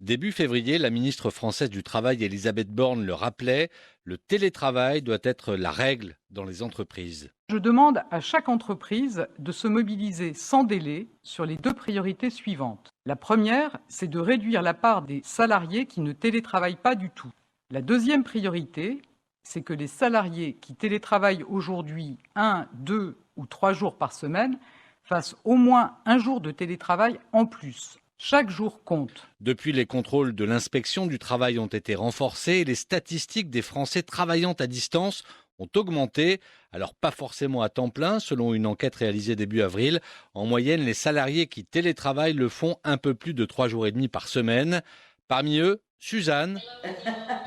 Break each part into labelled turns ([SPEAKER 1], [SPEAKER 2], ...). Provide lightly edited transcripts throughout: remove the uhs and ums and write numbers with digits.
[SPEAKER 1] Début février, la ministre française du Travail, Elisabeth Borne, le rappelait, le télétravail doit être la règle dans les entreprises.
[SPEAKER 2] Je demande à chaque entreprise de se mobiliser sans délai sur les deux priorités suivantes. La première, c'est de réduire la part des salariés qui ne télétravaillent pas du tout. La deuxième priorité, c'est que les salariés qui télétravaillent aujourd'hui 1, 2 ou 3 jours par semaine fassent au moins un jour de télétravail en plus. Chaque jour compte.
[SPEAKER 1] Depuis, les contrôles de l'inspection du travail ont été renforcés et les statistiques des Français travaillant à distance ont augmenté. Alors pas forcément à temps plein, selon une enquête réalisée début avril. En moyenne, les salariés qui télétravaillent le font un peu plus de 3 jours et demi par semaine. Parmi eux, Suzanne.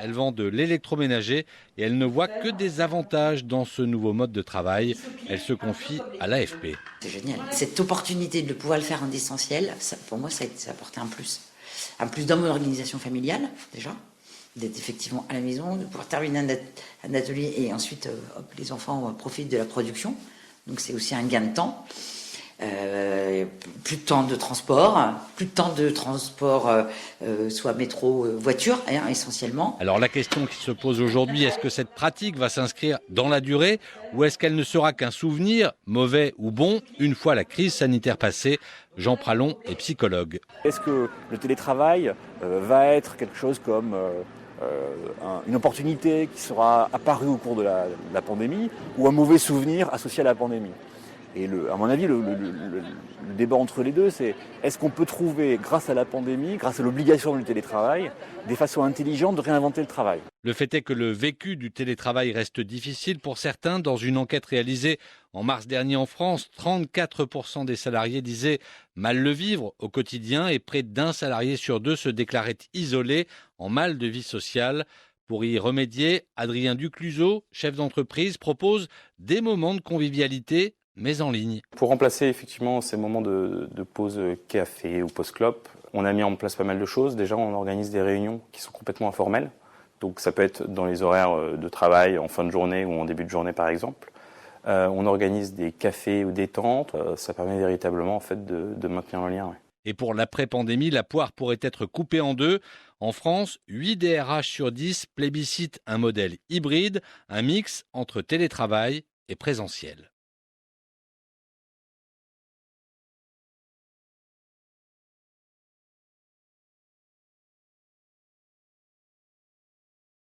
[SPEAKER 1] Elle vend de l'électroménager et elle ne voit que des avantages dans ce nouveau mode de travail. Elle se confie à l'AFP.
[SPEAKER 3] C'est génial. Cette opportunité de pouvoir le faire en distanciel, pour moi, ça a apporté un plus. Un plus dans mon organisation familiale, déjà, d'être effectivement à la maison, de pouvoir terminer un atelier et ensuite, les enfants profitent de la production. Donc c'est aussi un gain de temps. Plus de temps de transport, soit métro, voiture, essentiellement.
[SPEAKER 1] Alors la question qui se pose aujourd'hui, est-ce que cette pratique va s'inscrire dans la durée ou est-ce qu'elle ne sera qu'un souvenir, mauvais ou bon, une fois la crise sanitaire passée? Jean Pralon est psychologue.
[SPEAKER 4] Est-ce que le télétravail va être quelque chose comme une opportunité qui sera apparue au cours de la pandémie ou un mauvais souvenir associé à la pandémie? Et à mon avis, le débat entre les deux, c'est est-ce qu'on peut trouver, grâce à la pandémie, grâce à l'obligation du télétravail, des façons intelligentes de réinventer le travail.
[SPEAKER 1] Le fait est que le vécu du télétravail reste difficile pour certains. Dans une enquête réalisée en mars dernier en France, 34% des salariés disaient mal le vivre au quotidien et près d'un salarié sur deux se déclarait isolé, en mal de vie sociale. Pour y remédier, Adrien Ducluseau, chef d'entreprise, propose des moments de convivialité mais en ligne.
[SPEAKER 5] Pour remplacer effectivement ces moments de pause café ou pause clope, on a mis en place pas mal de choses. Déjà, on organise des réunions qui sont complètement informelles. Donc ça peut être dans les horaires de travail, en fin de journée ou en début de journée par exemple. On organise des cafés ou des tentes. Ça permet véritablement en fait, de maintenir le lien. Ouais.
[SPEAKER 1] Et pour l'après-pandémie, la poire pourrait être coupée en deux. En France, 8 DRH sur 10 plébiscitent un modèle hybride, un mix entre télétravail et présentiel.